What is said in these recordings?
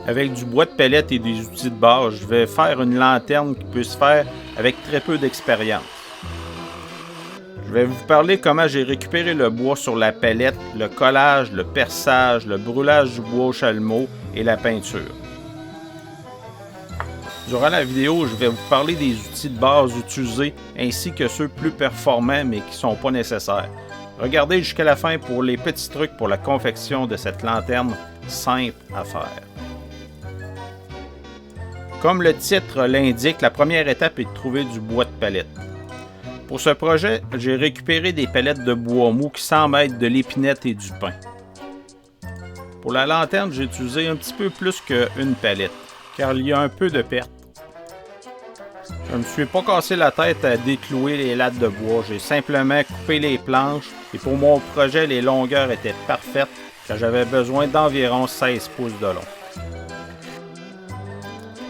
Avec du bois de palette et des outils de base, je vais faire une lanterne qui peut se faire avec très peu d'expérience. Je vais vous parler comment j'ai récupéré le bois sur la palette, le collage, le perçage, le brûlage du bois au chalumeau et la peinture. Durant la vidéo, je vais vous parler des outils de base utilisés ainsi que ceux plus performants mais qui ne sont pas nécessaires. Regardez jusqu'à la fin pour les petits trucs pour la confection de cette lanterne simple à faire. Comme le titre l'indique, la première étape est de trouver du bois de palette. Pour ce projet, j'ai récupéré des palettes de bois mou qui semblent être de l'épinette et du pin. Pour la lanterne, j'ai utilisé un petit peu plus qu'une palette, car il y a un peu de perte. Je ne me suis pas cassé la tête à déclouer les lattes de bois, j'ai simplement coupé les planches et pour mon projet, les longueurs étaient parfaites car j'avais besoin d'environ 16 pouces de long.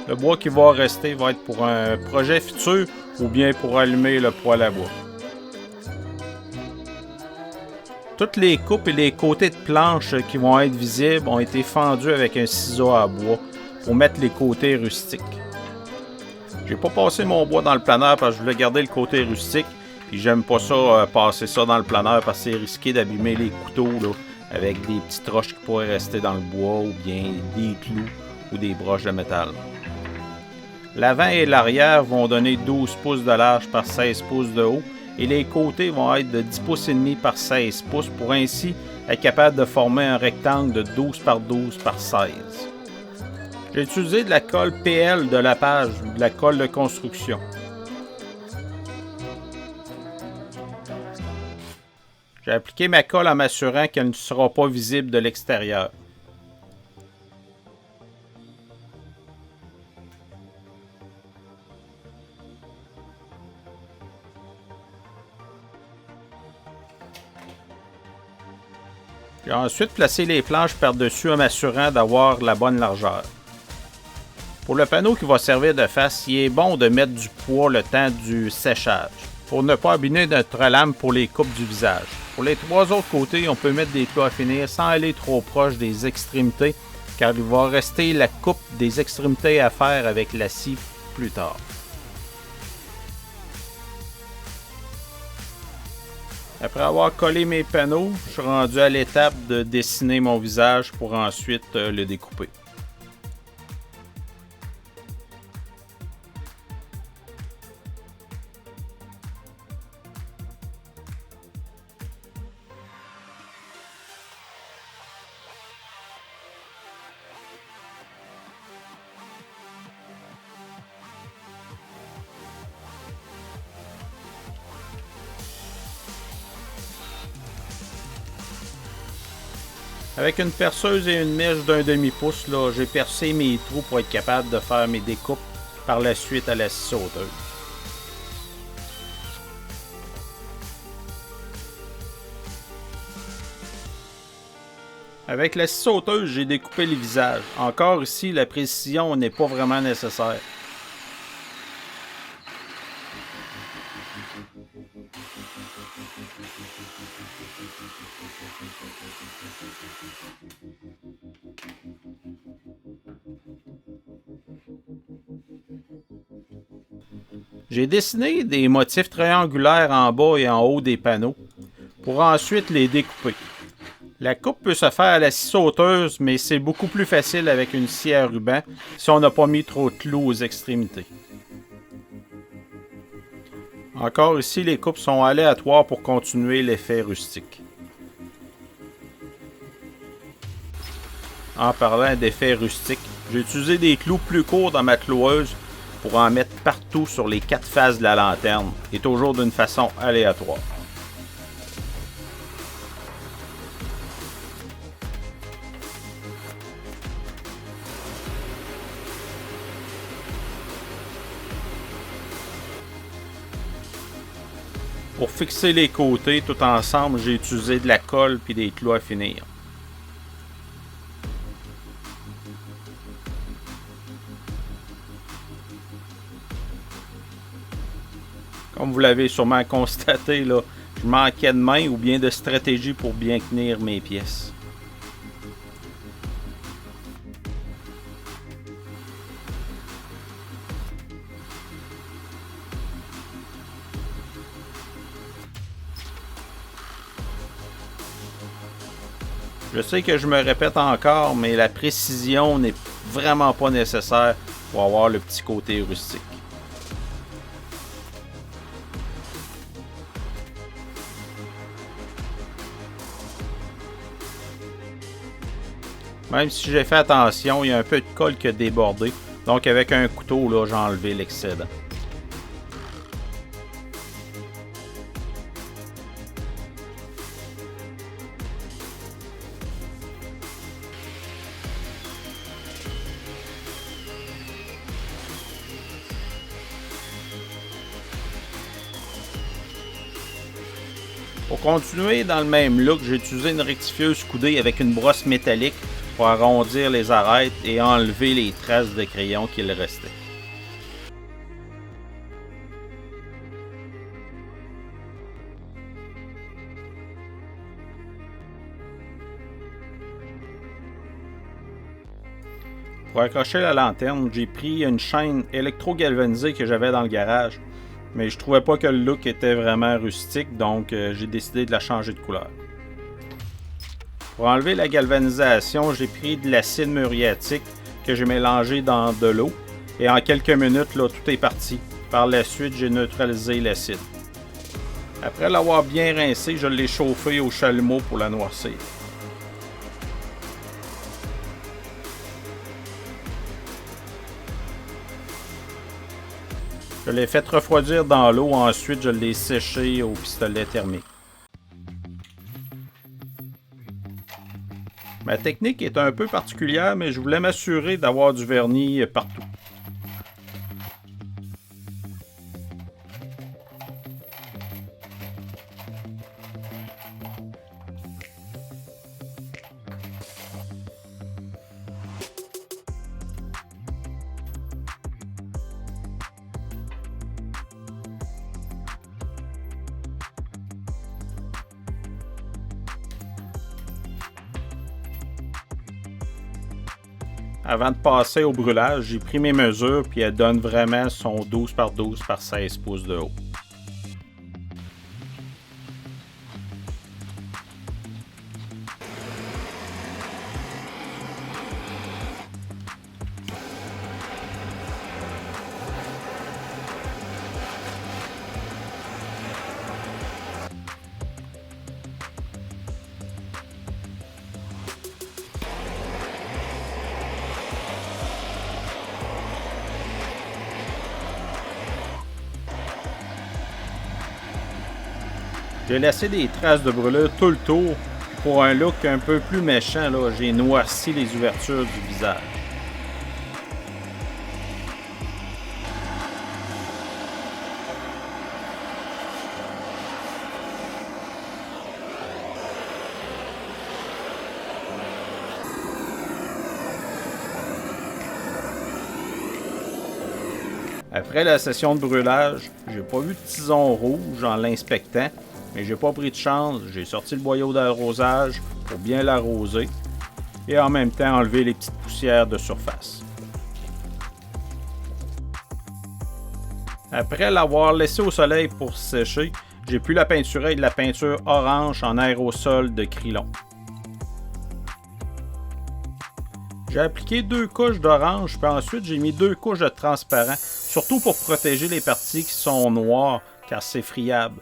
Le bois qui va rester va être pour un projet futur ou bien pour allumer le poêle à bois. Toutes les coupes et les côtés de planches qui vont être visibles ont été fendus avec un ciseau à bois pour mettre les côtés rustiques. J'ai pas passé mon bois dans le planeur parce que je voulais garder le côté rustique. Puis j'aime pas ça, passer ça dans le planeur parce que c'est risqué d'abîmer les couteaux là, avec des petites roches qui pourraient rester dans le bois ou bien des clous ou des broches de métal. L'avant et l'arrière vont donner 12 pouces de large par 16 pouces de haut et les côtés vont être de 10 pouces et demi par 16 pouces pour ainsi être capable de former un rectangle de 12 par 12 par 16. J'ai utilisé de la colle PL de la page, de la colle de construction. J'ai appliqué ma colle en m'assurant qu'elle ne sera pas visible de l'extérieur. J'ai ensuite placé les planches par-dessus en m'assurant d'avoir la bonne largeur. Pour le panneau qui va servir de face, il est bon de mettre du poids le temps du séchage, pour ne pas abîmer notre lame pour les coupes du visage. Pour les trois autres côtés, on peut mettre des clous à finir sans aller trop proche des extrémités, car il va rester la coupe des extrémités à faire avec la scie plus tard. Après avoir collé mes panneaux, je suis rendu à l'étape de dessiner mon visage pour ensuite le découper. Avec une perceuse et une mèche d'un demi-pouce, j'ai percé mes trous pour être capable de faire mes découpes par la suite à la scie sauteuse. Avec la scie sauteuse, j'ai découpé les visages. Encore ici, la précision n'est pas vraiment nécessaire. J'ai dessiné des motifs triangulaires en bas et en haut des panneaux pour ensuite les découper. La coupe peut se faire à la scie sauteuse, mais c'est beaucoup plus facile avec une scie à ruban si on n'a pas mis trop de clous aux extrémités. Encore ici, les coupes sont aléatoires pour continuer l'effet rustique. En parlant d'effet rustique, j'ai utilisé des clous plus courts dans ma cloueuse pour en mettre partout sur les 4 faces de la lanterne et toujours d'une façon aléatoire. Pour fixer les côtés tout ensemble, j'ai utilisé de la colle puis des clous à finir. Comme vous l'avez sûrement constaté, là, je manquais de main ou bien de stratégie pour bien tenir mes pièces. Je sais que je me répète encore, mais la précision n'est vraiment pas nécessaire pour avoir le petit côté rustique. Même si j'ai fait attention, il y a un peu de colle qui a débordé. Donc avec un couteau, là, j'ai enlevé l'excédent. Pour continuer dans le même look, j'ai utilisé une rectifieuse coudée avec une brosse métallique pour arrondir les arêtes et enlever les traces de crayon qu'il restait. Pour accrocher la lanterne, j'ai pris une chaîne électro-galvanisée que j'avais dans le garage, mais je trouvais pas que le look était vraiment rustique, donc j'ai décidé de la changer de couleur. Pour enlever la galvanisation, j'ai pris de l'acide muriatique que j'ai mélangé dans de l'eau, et en quelques minutes, là, tout est parti. Par la suite, j'ai neutralisé l'acide. Après l'avoir bien rincé, je l'ai chauffé au chalumeau pour la noircir. Je l'ai fait refroidir dans l'eau, ensuite je l'ai séché au pistolet thermique. Ma technique est un peu particulière, mais je voulais m'assurer d'avoir du vernis partout. Avant de passer au brûlage, j'ai pris mes mesures puis elle donne vraiment son 12 par 12 par 16 pouces de haut. J'ai laissé des traces de brûlure tout le tour. Pour un look un peu plus méchant, là, j'ai noirci les ouvertures du visage. Après la session de brûlage, j'ai pas vu de tison rouge en l'inspectant, mais j'ai pas pris de chance, j'ai sorti le boyau d'arrosage pour bien l'arroser et en même temps enlever les petites poussières de surface. Après l'avoir laissé au soleil pour sécher, j'ai pu la peinturer de la peinture orange en aérosol de Krylon. J'ai appliqué 2 couches d'orange, puis ensuite j'ai mis 2 couches de transparent, surtout pour protéger les parties qui sont noires, car c'est friable.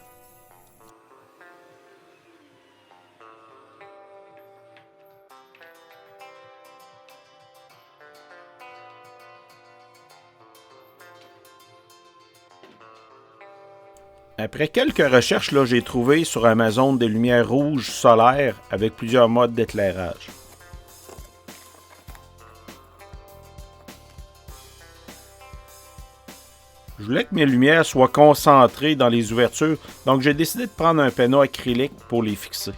Après quelques recherches, là, j'ai trouvé sur Amazon des lumières rouges solaires avec plusieurs modes d'éclairage. Je voulais que mes lumières soient concentrées dans les ouvertures, donc j'ai décidé de prendre un panneau acrylique pour les fixer.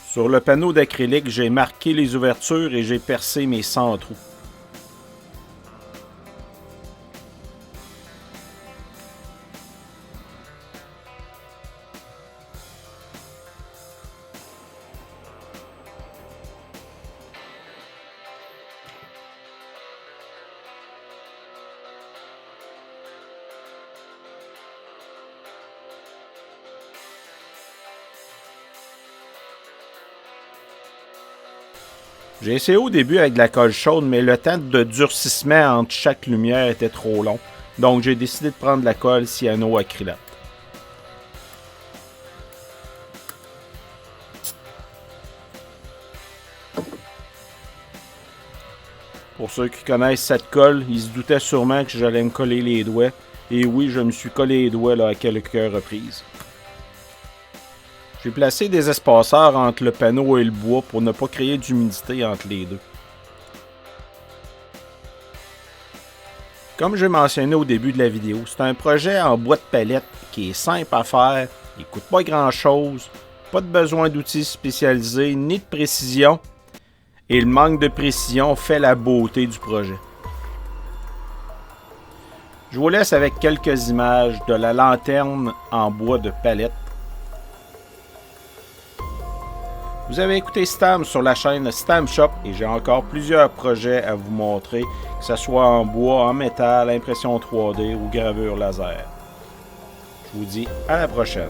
Sur le panneau d'acrylique, j'ai marqué les ouvertures et j'ai percé mes 100 trous. J'ai essayé au début avec de la colle chaude, mais le temps de durcissement entre chaque lumière était trop long. Donc j'ai décidé de prendre de la colle cyanoacrylate. Pour ceux qui connaissent cette colle, ils se doutaient sûrement que j'allais me coller les doigts. Et oui, je me suis collé les doigts là, à quelques reprises. J'ai placé des espaceurs entre le panneau et le bois pour ne pas créer d'humidité entre les deux. Comme j'ai mentionné au début de la vidéo, c'est un projet en bois de palette qui est simple à faire, il ne coûte pas grand chose, pas de besoin d'outils spécialisés ni de précision, et le manque de précision fait la beauté du projet. Je vous laisse avec quelques images de la lanterne en bois de palette. Vous avez écouté Stam sur la chaîne Stam Shop et j'ai encore plusieurs projets à vous montrer, que ce soit en bois, en métal, impression 3D ou gravure laser. Je vous dis à la prochaine.